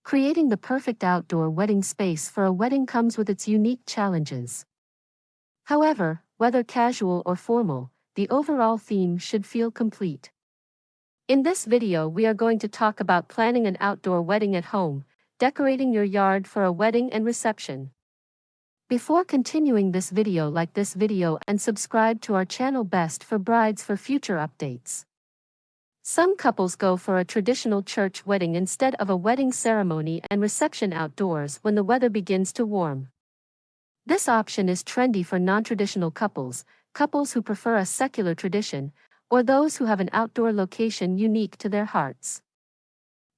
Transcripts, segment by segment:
Creating the perfect outdoor wedding space for a wedding comes with its unique challenges. However, whether casual or formal, the overall theme should feel complete. In this video, we are going to talk about planning an outdoor wedding at home, decorating your yard for a wedding and reception. Before continuing this video, like this video and subscribe to our channel Best for Brides for future updates. Some couples go for a traditional church wedding instead of a wedding ceremony and reception outdoors when the weather begins to warm. This option is trendy for non-traditional couples, couples who prefer a secular tradition, or those who have an outdoor location unique to their hearts.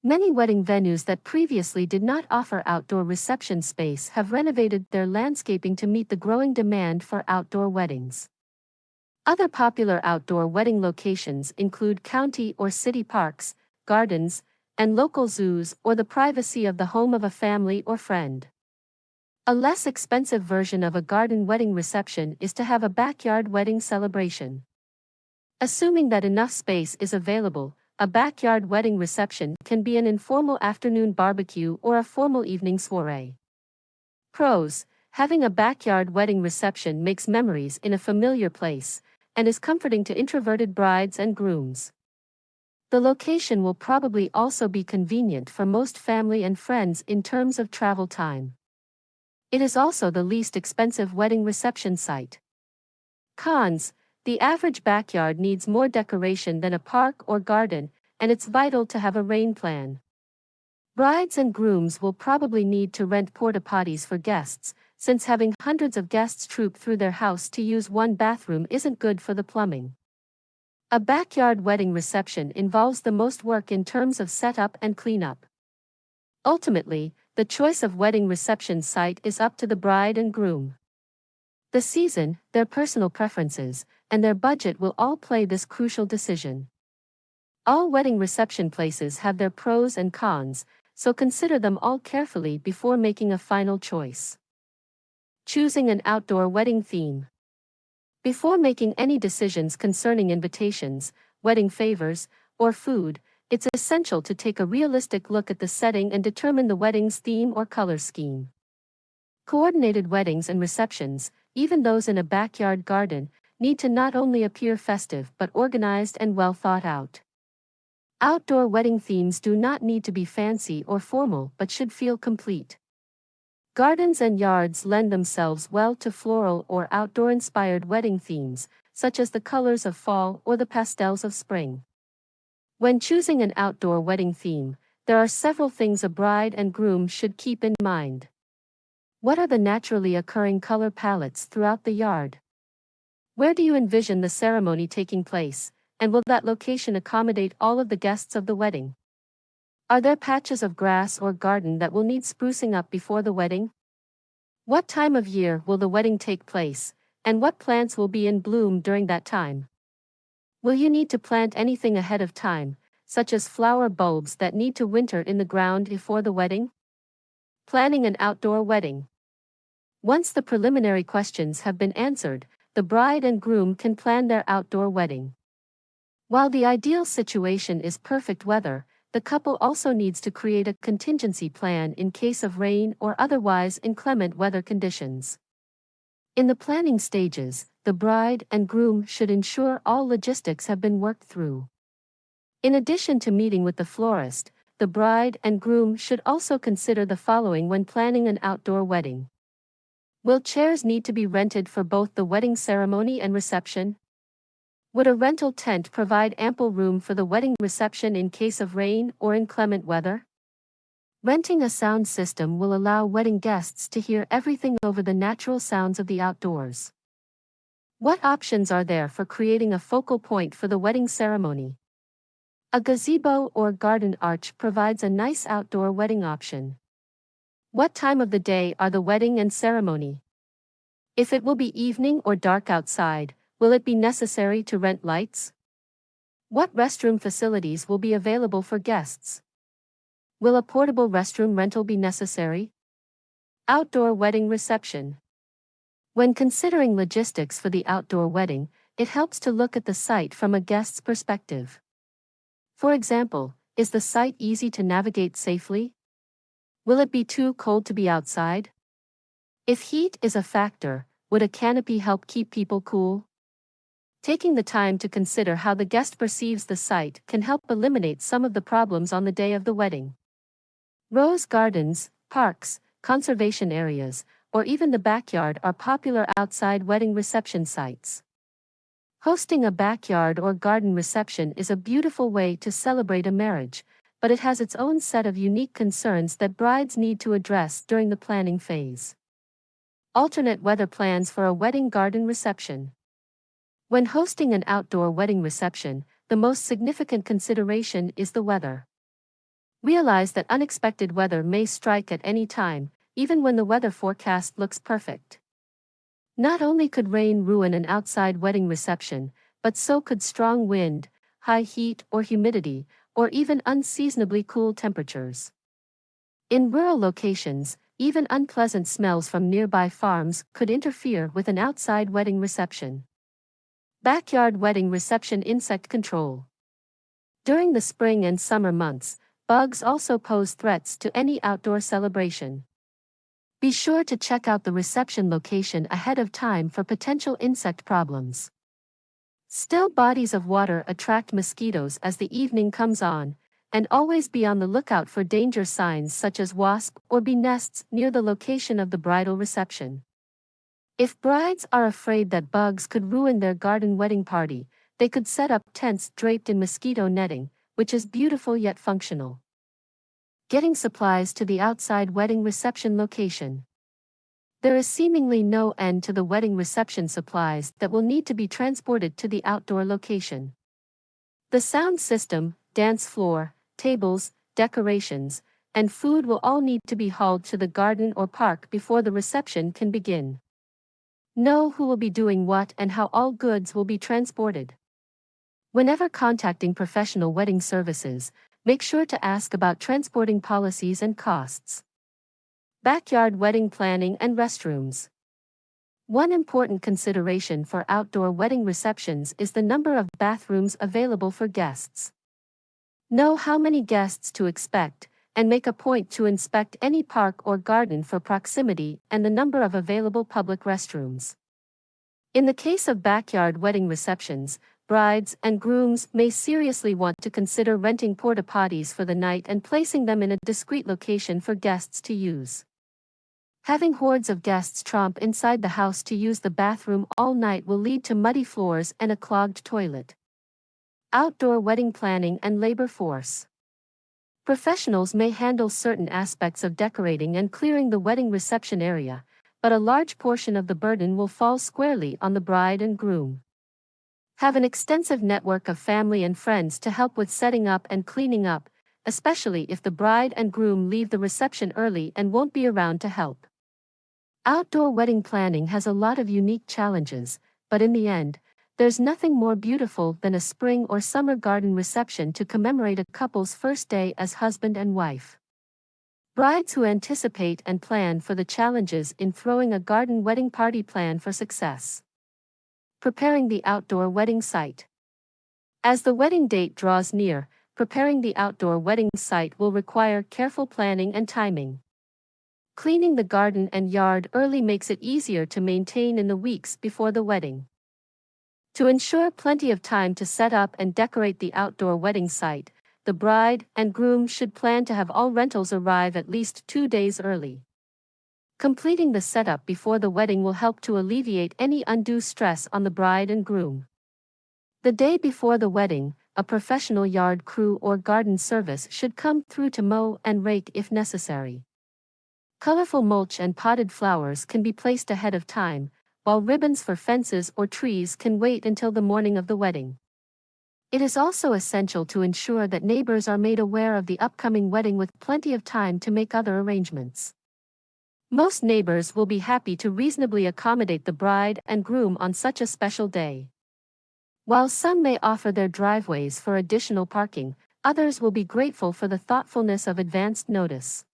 Many wedding venues that previously did not offer outdoor reception space have renovated their landscaping to meet the growing demand for outdoor weddings. Other popular outdoor wedding locations include county or city parks, gardens, and local zoos, or the privacy of the home of a family or friend. A less expensive version of a garden wedding reception is to have a backyard wedding celebration. Assuming that enough space is available, a backyard wedding reception can be an informal afternoon barbecue or a formal evening soiree. Pros: having a backyard wedding reception makes memories in a familiar place, and is comforting to introverted brides and grooms. The location will probably also be convenient for most family and friends in terms of travel time. It is also the least expensive wedding reception site. Cons: the average backyard needs more decoration than a park or garden, and it's vital to have a rain plan. Brides and grooms will probably need to rent porta potties for guests, since having hundreds of guests troop through their house to use one bathroom isn't good for the plumbing. A backyard wedding reception involves the most work in terms of setup and cleanup. Ultimately, the choice of wedding reception site is up to the bride and groom. The season, their personal preferences, and their budget will all play this crucial decision. All wedding reception places have their pros and cons, so consider them all carefully before making a final choice. Choosing an outdoor wedding theme. Before making any decisions concerning invitations, wedding favors, or food, it's essential to take a realistic look at the setting and determine the wedding's theme or color scheme. Coordinated weddings and receptions, even those in a backyard garden, need to not only appear festive but organized and well thought out. Outdoor wedding themes do not need to be fancy or formal but should feel complete. Gardens and yards lend themselves well to floral or outdoor-inspired wedding themes, such as the colors of fall or the pastels of spring. When choosing an outdoor wedding theme, there are several things a bride and groom should keep in mind. What are the naturally occurring color palettes throughout the yard? Where do you envision the ceremony taking place, and will that location accommodate all of the guests of the wedding? Are there patches of grass or garden that will need sprucing up before the wedding? What time of year will the wedding take place, and what plants will be in bloom during that time? Will you need to plant anything ahead of time, such as flower bulbs that need to winter in the ground before the wedding? Planning an outdoor wedding. Once the preliminary questions have been answered, the bride and groom can plan their outdoor wedding. While the ideal situation is perfect weather, the couple also needs to create a contingency plan in case of rain or otherwise inclement weather conditions. In the planning stages, the bride and groom should ensure all logistics have been worked through. In addition to meeting with the florist, the bride and groom should also consider the following when planning an outdoor wedding. Will chairs need to be rented for both the wedding ceremony and reception? Would a rental tent provide ample room for the wedding reception in case of rain or inclement weather? Renting a sound system will allow wedding guests to hear everything over the natural sounds of the outdoors. What options are there for creating a focal point for the wedding ceremony? A gazebo or garden arch provides a nice outdoor wedding option. What time of the day are the wedding and ceremony? If it will be evening or dark outside, will it be necessary to rent lights? What restroom facilities will be available for guests? Will a portable restroom rental be necessary? Outdoor wedding reception. When considering logistics for the outdoor wedding, it helps to look at the site from a guest's perspective. For example, is the site easy to navigate safely? Will it be too cold to be outside? If heat is a factor, would a canopy help keep people cool? Taking the time to consider how the guest perceives the site can help eliminate some of the problems on the day of the wedding. Rose gardens, parks, conservation areas, or even the backyard are popular outside wedding reception sites. Hosting a backyard or garden reception is a beautiful way to celebrate a marriage, but it has its own set of unique concerns that brides need to address during the planning phase. Alternate weather plans for a wedding garden reception. When hosting an outdoor wedding reception, the most significant consideration is the weather. Realize that unexpected weather may strike at any time, even when the weather forecast looks perfect. Not only could rain ruin an outside wedding reception, but so could strong wind, high heat or humidity, or even unseasonably cool temperatures. In rural locations, even unpleasant smells from nearby farms could interfere with an outside wedding reception. Backyard wedding reception insect control. During the spring and summer months, bugs also pose threats to any outdoor celebration. Be sure to check out the reception location ahead of time for potential insect problems. Still bodies of water attract mosquitoes as the evening comes on, and always be on the lookout for danger signs such as wasp or bee nests near the location of the bridal reception. If brides are afraid that bugs could ruin their garden wedding party, they could set up tents draped in mosquito netting, which is beautiful yet functional. Getting supplies to the outside wedding reception location. There is seemingly no end to the wedding reception supplies that will need to be transported to the outdoor location. The sound system, dance floor, tables, decorations, and food will all need to be hauled to the garden or park before the reception can begin. Know who will be doing what and how all goods will be transported. Whenever contacting professional wedding services, make sure to ask about transporting policies and costs. Backyard wedding planning and restrooms. One important consideration for outdoor wedding receptions is the number of bathrooms available for guests. Know how many guests to expect, and make a point to inspect any park or garden for proximity and the number of available public restrooms. In the case of backyard wedding receptions, brides and grooms may seriously want to consider renting porta potties for the night and placing them in a discreet location for guests to use. Having hordes of guests tromp inside the house to use the bathroom all night will lead to muddy floors and a clogged toilet. Outdoor wedding planning and labor force. Professionals may handle certain aspects of decorating and clearing the wedding reception area, but a large portion of the burden will fall squarely on the bride and groom. Have an extensive network of family and friends to help with setting up and cleaning up, especially if the bride and groom leave the reception early and won't be around to help. Outdoor wedding planning has a lot of unique challenges, but in the end, there's nothing more beautiful than a spring or summer garden reception to commemorate a couple's first day as husband and wife. Brides who anticipate and plan for the challenges in throwing a garden wedding party plan for success. Preparing the outdoor wedding site. As the wedding date draws near, preparing the outdoor wedding site will require careful planning and timing. Cleaning the garden and yard early makes it easier to maintain in the weeks before the wedding. To ensure plenty of time to set up and decorate the outdoor wedding site, the bride and groom should plan to have all rentals arrive at least 2 days early. Completing the setup before the wedding will help to alleviate any undue stress on the bride and groom. The day before the wedding, a professional yard crew or garden service should come through to mow and rake if necessary. Colorful mulch and potted flowers can be placed ahead of time, while ribbons for fences or trees can wait until the morning of the wedding. It is also essential to ensure that neighbors are made aware of the upcoming wedding with plenty of time to make other arrangements. Most neighbors will be happy to reasonably accommodate the bride and groom on such a special day. While some may offer their driveways for additional parking, others will be grateful for the thoughtfulness of advanced notice.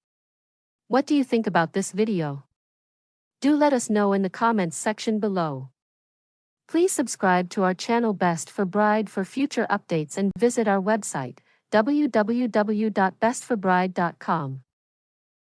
What do you think about this video? Do let us know in the comments section below. Please subscribe to our channel Best for Bride for future updates and visit our website, www.bestforbride.com.